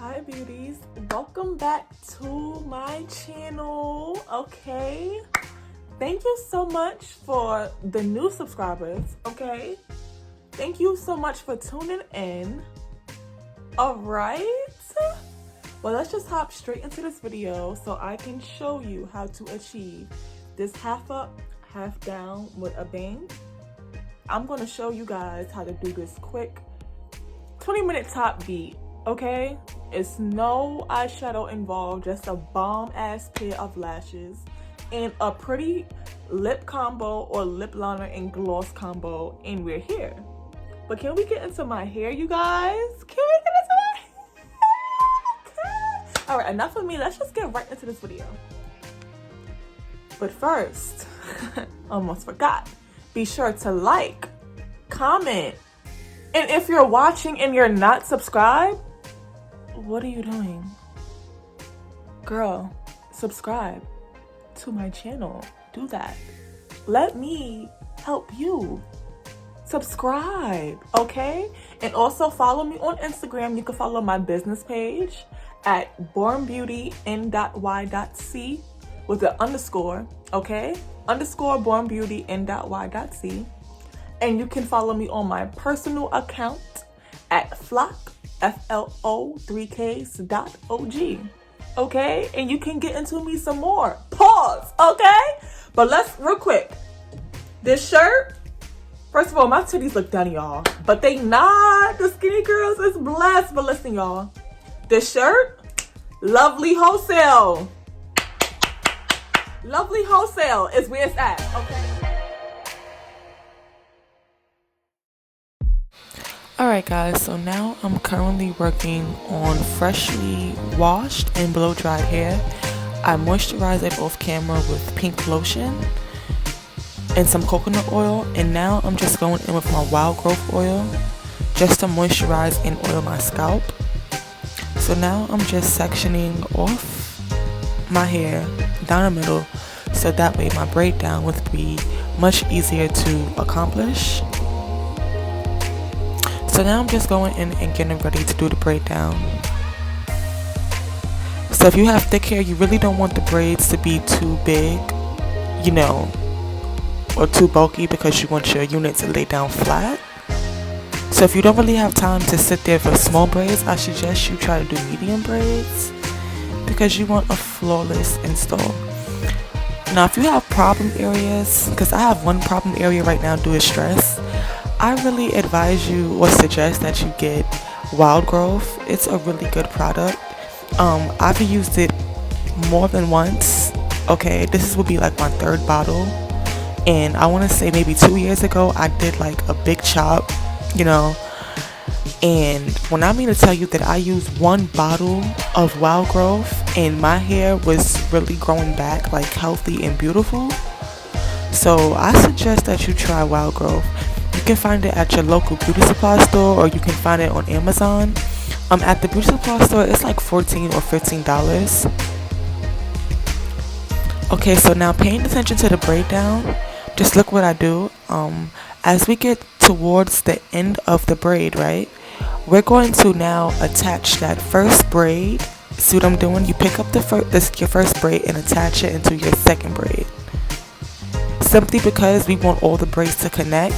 Hi beauties, welcome back to my channel. Okay, thank you so much for the new subscribers. Okay, thank you so much for tuning in. All right, well, let's just hop straight into this video so I can show you how to achieve this half up, half down with a bang. I'm going to show you guys how to do this quick 20-minute top beat. Okay, it's no eyeshadow involved, just a bomb ass pair of lashes and a pretty lip combo or lip liner and gloss combo, and we're here. But can we get into my hair, you guys? Can we get into my hair? Okay. All right, enough of me. Let's just get right into this video. But first, almost forgot, be sure to like, comment, and if you're watching and you're not subscribed, what are you doing? Girl, subscribe to my channel. Do that. Let me help you. Subscribe, okay? And also follow me on Instagram. You can follow my business page at bornbeautyN.y.c with an underscore, okay? Underscore bornbeautyN.y.c. And you can follow me on my personal account at FlokkO.G. Okay? And you can get into me some more. Pause, okay? But let's, real quick. This shirt, first of all, my titties look done, y'all. But they not. The skinny girls is blessed. But listen, y'all. This shirt, Lovely Wholesale. Lovely Wholesale is where it's at, okay? Alright guys, so now I'm currently working on freshly washed and blow dried hair. I moisturize it off camera with pink lotion and some coconut oil, and now I'm just going in with my wild growth oil just to moisturize and oil my scalp. So now I'm just sectioning off my hair down the middle so that way my braid down would be much easier to accomplish. So now I'm just going in and getting ready to do the braid down. So if you have thick hair, you really don't want the braids to be too big, you know, or too bulky, because you want your unit to lay down flat. So if you don't really have time to sit there for small braids, I suggest you try to do medium braids because you want a flawless install. Now if you have problem areas, because I have one problem area right now due to stress, I really advise you or suggest that you get Wild Growth. It's a really good product. I've used it more than once. Okay, this would be like my third bottle, and I want to say maybe 2 years ago I did like a big chop, you know, and when I mean to tell you that I used one bottle of Wild Growth and my hair was really growing back like healthy and beautiful. So I suggest that you try Wild Growth. You can find it at your local beauty supply store, or you can find it on Amazon. At the beauty supply store, it's like $14 or $15. Okay, so now paying attention to the braid down, just look what I do. As we get towards the end of the braid, right, we're going to now attach that first braid. See what I'm doing? You pick up your first braid and attach it into your second braid. Simply because we want all the braids to connect.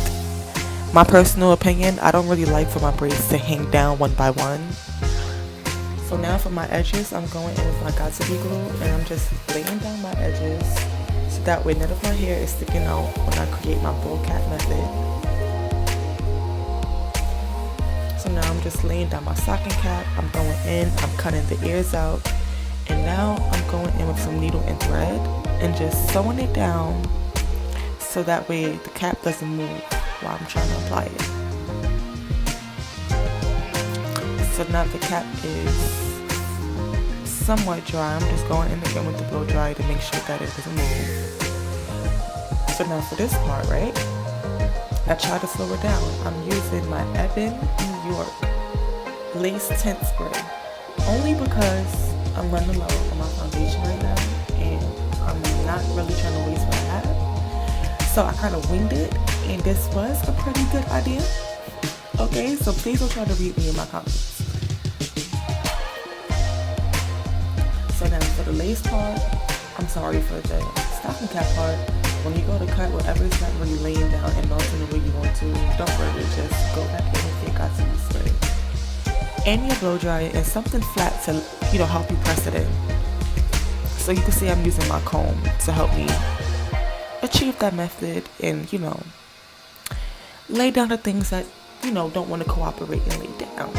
My personal opinion, I don't really like for my braids to hang down one by one. So now for my edges, I'm going in with my Got2b glue, and I'm just laying down my edges so that way none of my hair is sticking out when I create my bowl cap method. So now I'm just laying down my stocking cap, I'm going in, I'm cutting the ears out, and now I'm going in with some needle and thread and just sewing it down so that way the cap doesn't move while I'm trying to apply it. So now the cap is somewhat dry. I'm just going in again with the blow dry to make sure that it doesn't move. So now for this part, right, I try to slow it down. I'm using my Ebin New York lace tint spray only because I'm running low on my foundation right now and I'm not really trying to waste what I have. So I kind of winged it, and this was a pretty good idea. Okay, so please don't try to read me in my comments. the lace part, I'm sorry, for the stocking cap part, when you go to cut, whatever it's not really laying down and melting the way you want to, don't worry, just go back in with your Got2B spray and your blow dryer and something flat to, help you press it in. So you can see I'm using my comb to help me achieve that method and, lay down the things that, don't want to cooperate and lay down.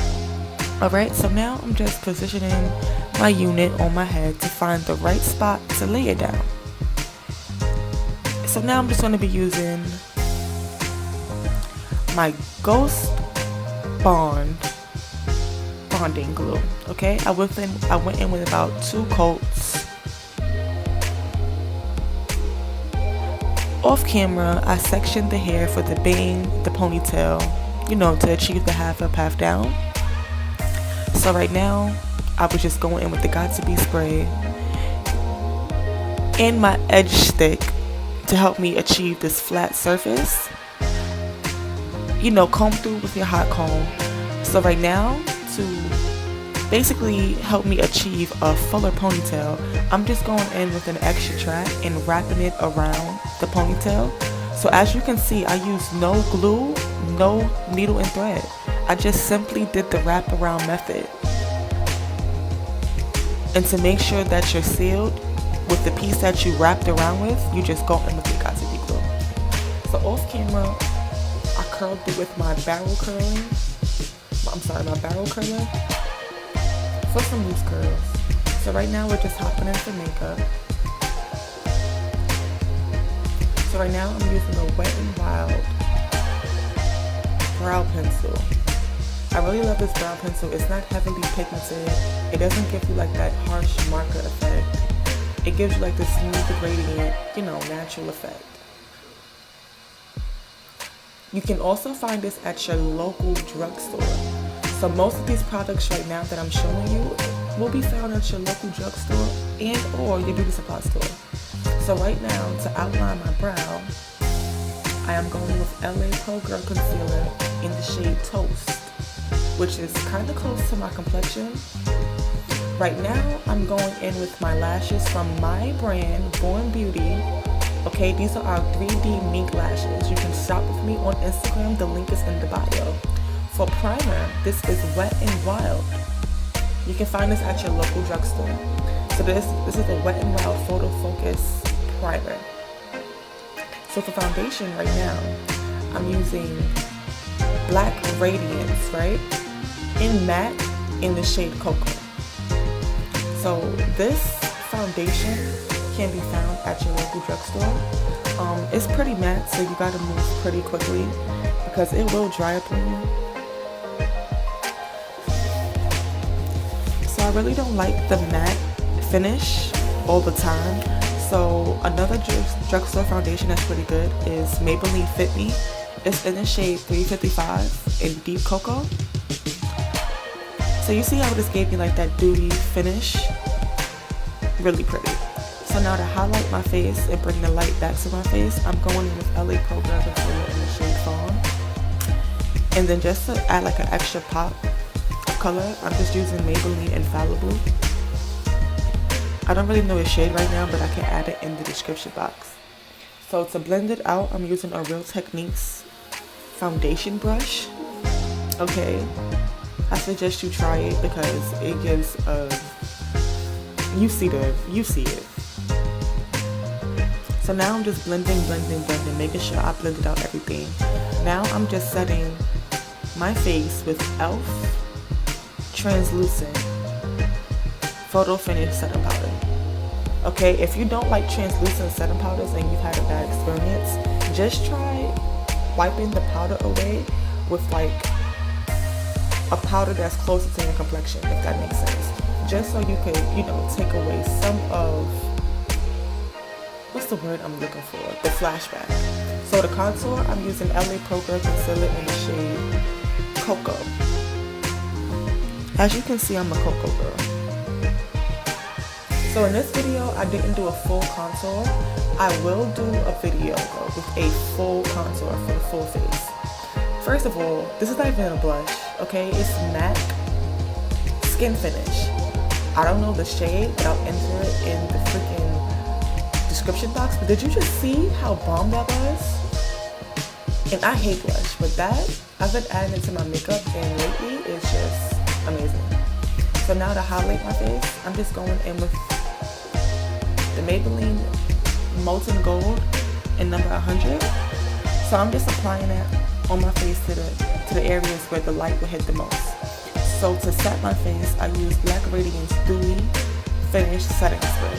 Alright, so now I'm just positioning my unit on my head to find the right spot to lay it down. So now I'm just going to be using my Ghost bonding glue. Okay, I went in with about 2 coats. Off camera, I sectioned the hair for the bang, the ponytail, to achieve the half up, half down. So right now, I was just going in with the Got2B spray and my edge stick to help me achieve this flat surface. Comb through with your hot comb. So right now, to basically help me achieve a fuller ponytail, I'm just going in with an extra track and wrapping it around the ponytail. So as you can see, I used no glue, no needle and thread. I just simply did the wraparound method. And to make sure that you're sealed with the piece that you wrapped around with, you just go in with your Got2B glue. So off camera, I curled it with my barrel curler for some loose curls. So right now we're just hopping into makeup. So right now I'm using a Wet n Wild brow pencil. I really love this brow pencil. It's not heavily pigmented. It doesn't give you like that harsh marker effect. It gives you like this smooth gradient, natural effect. You can also find this at your local drugstore. So most of these products right now that I'm showing you will be found at your local drugstore and or your beauty supply store. So right now, to outline my brow, I am going with LA Pro Girl Concealer in the shade Toast, which is kind of close to my complexion. Right now, I'm going in with my lashes from my brand, Born Beauty. Okay, these are our 3D mink lashes. You can shop with me on Instagram. The link is in the bio. For primer, this is Wet n Wild. You can find this at your local drugstore. So this is a Wet n Wild Photo Focus primer. So for foundation right now, I'm using Black Radiance, right? In matte in the shade Cocoa. So this foundation can be found at your local drugstore. It's pretty matte, so you gotta move pretty quickly because it will dry up on you. So I really don't like the matte finish all the time. So another drugstore foundation that's pretty good is Maybelline Fit Me. It's in the shade 355 in Deep Cocoa. So you see how this gave me like that dewy finish? Really pretty. So now to highlight my face and bring the light back to my face, I'm going in with LA Pro Girl Concealer in the shade Fawn. And then just to add like an extra pop of color, I'm just using Maybelline Infallible. I don't really know the shade right now, but I can add it in the description box. So to blend it out, I'm using a Real Techniques foundation brush. Okay, I suggest you try it because it gives you see it. So now I'm just blending, making sure I blended out everything. Now I'm just setting my face with e.l.f. Translucent Photo Finish Setting Powder. Okay, if you don't like translucent setting powders and you've had a bad experience, just try wiping the powder away with like a powder that's closer to your complexion, if that makes sense. Just so you can, take away some of, what's the word I'm looking for? The flashback. So the contour, I'm using LA Pro Girl Concealer in the shade Cocoa. As you can see, I'm a Cocoa girl. So in this video, I didn't do a full contour. I will do a video though with a full contour for the full face. First of all, this is not even a blush, okay? It's MAC Skin Finish. I don't know the shade, but I'll enter it in the freaking description box. But did you just see how bomb that was? And I hate blush, but that, I've been adding it to my makeup, and lately it's just amazing. So now to highlight my face, I'm just going in with the Maybelline Molten Gold in number 100. So I'm just applying it on my face to the areas where the light will hit the most. So to set my face, I use Black Radiance Dewy Finish Setting Spray.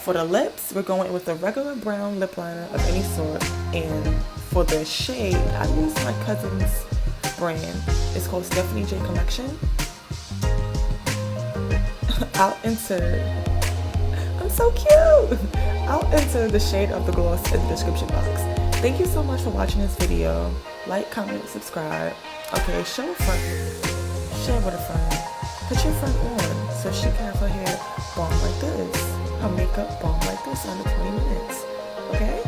For the lips, we're going with a regular brown lip liner of any sort, and for the shade, I use my cousin's brand. It's called Stephanie J Collection. I'll enter, I'm so cute! I'll enter the shade of the gloss in the description box. Thank you so much for watching this video. Like, comment, subscribe. Okay, show a friend. Share with a friend. Put your friend on so she can have her hair bomb like this. Her makeup bomb like this under 20 minutes. Okay?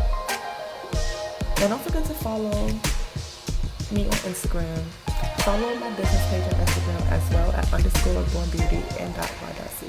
Now don't forget to follow me on Instagram. Follow my business page on Instagram as well at _bornbeauty and .y.c.